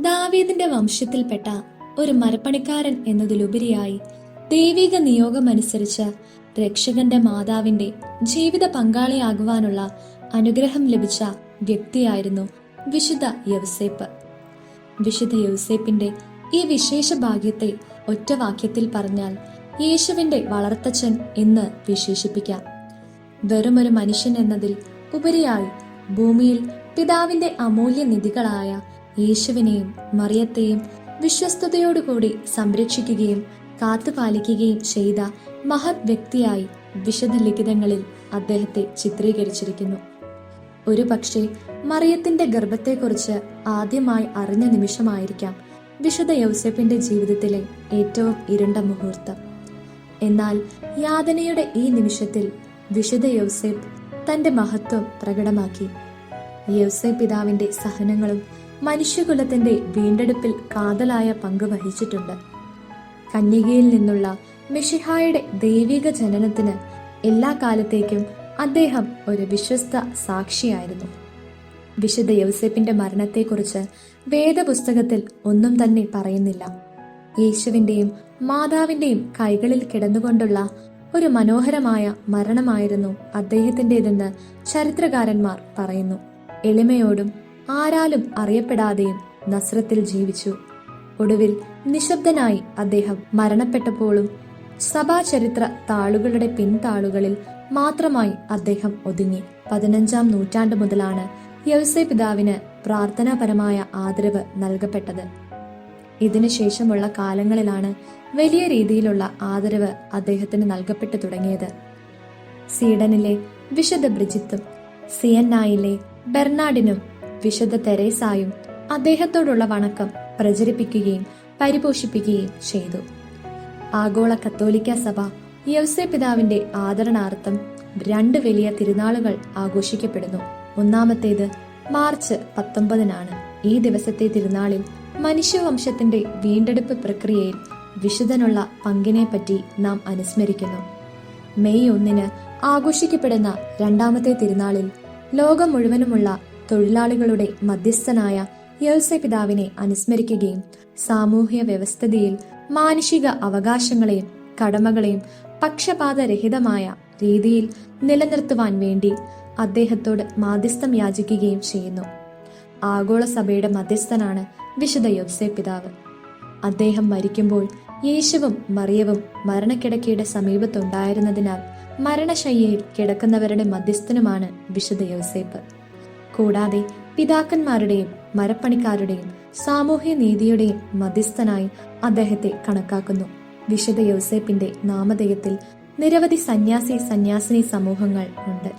ദാവീദിന്റെ വംശത്തിൽപ്പെട്ട ഒരു മരപ്പണിക്കാരൻ എന്നതിലുപരിയായി ദൈവിക നിയോഗമനുസരിച്ച് രക്ഷകന്റെ മാതാവിന്റെ ജീവിത പങ്കാളിയാകുവാനുള്ള അനുഗ്രഹം ലഭിച്ച വ്യക്തിയായിരുന്നു വിശുദ്ധ യൗസേപ്പ്. വിശുദ്ധ യൗസേപ്പിന്റെ ഈ വിശേഷ ഭാഗ്യത്തെ ഒറ്റ വാക്യത്തിൽ പറഞ്ഞാൽ യേശുവിന്റെ വളർത്തച്ഛൻ എന്ന് വിശേഷിപ്പിക്കാം. വെറുമൊരു മനുഷ്യൻ എന്നതിൽ ഉപരിയായി ഭൂമിയിൽ പിതാവിന്റെ അമൂല്യ നിധികളായ യേശുവിനെയും മറിയത്തെയും വിശ്വസ്തയോടുകൂടി സംരക്ഷിക്കുകയും കാത്തുപാലിക്കുകയും ചെയ്ത മഹത് വ്യക്തിയായി വിശുദ്ധ ലിഖിതങ്ങളിൽ അദ്ദേഹത്തെ ചിത്രീകരിച്ചിരിക്കുന്നു. ഒരു പക്ഷേ മറിയത്തിന്റെ ഗർഭത്തെക്കുറിച്ച് ആദ്യമായി അറിഞ്ഞ നിമിഷമായിരിക്കാം വിശുദ്ധ യൗസേപ്പിന്റെ ജീവിതത്തിലെ ഏറ്റവും ഇരുണ്ട മുഹൂർത്തം. എന്നാൽ യാതനയുടെ ഈ നിമിഷത്തിൽ വിശുദ്ധ യൗസേപ്പ് തന്റെ മഹത്വം പ്രകടമാക്കി. യൗസേപ്പ് പിതാവിന്റെ സഹനങ്ങളും മനുഷ്യകുലത്തിന്റെ വീണ്ടെടുപ്പിൽ കാതലായ പങ്ക് വഹിച്ചിട്ടുണ്ട്. കന്യകയിൽ നിന്നുള്ള മിശിഹായുടെ ദൈവിക ജനനത്തിന് എല്ലാ കാലത്തേക്കും അദ്ദേഹം ഒരു വിശ്വസ്ത സാക്ഷിയായിരുന്നു. വിശുദ്ധ യൗസേപ്പിന്റെ മരണത്തെക്കുറിച്ച് വേദപുസ്തകത്തിൽ ഒന്നും തന്നെ പറയുന്നില്ല. യേശുവിന്റെയും മാതാവിന്റെയും കൈകളിൽ കിടന്നുകൊണ്ടുള്ള ഒരു മനോഹരമായ മരണമായിരുന്നു അദ്ദേഹത്തിൻ്റെതെന്ന് ചരിത്രകാരന്മാർ പറയുന്നു. എളിമയോടും ആരാലും അറിയപ്പെടാതെയും നസ്രത്തിൽ ജീവിച്ചു. ഒടുവിൽ നിശബ്ദനായി അദ്ദേഹം മരണപ്പെട്ടപ്പോഴും സഭാചരിത്ര താളുകളുടെ പിൻതാളുകളിൽ മാത്രമായി അദ്ദേഹം ഒതുങ്ങി. 15-ാം നൂറ്റാണ്ട് മുതലാണ് യൗസേപ്പ് പിതാവിന് പ്രാർത്ഥനാപരമായ ആദരവ് നൽകപ്പെട്ടത്. ഇതിനുശേഷമുള്ള കാലങ്ങളിലാണ് വലിയ രീതിയിലുള്ള ആദരവ് അദ്ദേഹത്തിന് നൽകപ്പെട്ടു തുടങ്ങിയത്. സ്വീഡനിലെ വിശുദ്ധ ബ്രിജിത്തും സിയന്നായിലെ ബെർണാഡിനും വിശുദ്ധ തെരേസായും അദ്ദേഹത്തോടുള്ള വണക്കം പ്രചരിപ്പിക്കുകയും പരിപോഷിപ്പിക്കുകയും ചെയ്തു. ആഗോള കത്തോലിക്ക സഭ യൗസേപ്പ് പിതാവിന്റെ ആദരണാർത്ഥം 2 വലിയ തിരുനാളുകൾ ആഘോഷിക്കപ്പെടുന്നു. ഒന്നാമത്തേത് മാർച്ച് 19-നാണ്. ഈ ദിവസത്തെ തിരുനാളിൽ മനുഷ്യവംശത്തിന്റെ വീണ്ടെടുപ്പ് പ്രക്രിയയിൽ വിശുദ്ധനുള്ള പങ്കിനെപ്പറ്റി നാം അനുസ്മരിക്കുന്നു. മെയ് 1-ന് ആഘോഷിക്കപ്പെടുന്ന രണ്ടാമത്തെ തിരുനാളിൽ ലോകം മുഴുവനുമുള്ള തൊഴിലാളികളുടെ മധ്യസ്ഥനായ യൗസേപ്പ് പിതാവിനെ അനുസ്മരിക്കുകയും സാമൂഹ്യ വ്യവസ്ഥിതിയിൽ മാനുഷിക അവകാശങ്ങളെയും കടമകളെയും പക്ഷപാതരഹിതമായ രീതിയിൽ നിലനിർത്തുവാൻ വേണ്ടി അദ്ദേഹത്തോട് മാധ്യസ്ഥം യാചിക്കുകയും ചെയ്യുന്നു. ആഗോള സഭയുടെ മധ്യസ്ഥനാണ് വിശുദ്ധ യൗസേപ്പ് പിതാവ്. അദ്ദേഹം മരിക്കുമ്പോൾ യേശുവും മറിയവും മരണക്കിടക്കയുടെ സമീപത്തുണ്ടായിരുന്നതിനാൽ മരണശയ്യയിൽ കിടക്കുന്നവരുടെ മധ്യസ്ഥനുമാണ് വിശുദ്ധ യൗസേപ്പ്. കൂടാതെ പിതാക്കന്മാരുടെയും മരപ്പണിക്കാരുടെയും സാമൂഹ്യ നീതിയുടെയും മധ്യസ്ഥനായി അദ്ദേഹത്തെ കണക്കാക്കുന്നു. വിശുദ്ധ യൗസേപ്പിന്റെ നാമധേയത്തിൽ നിരവധി സന്യാസിനി സമൂഹങ്ങൾ ഉണ്ട്.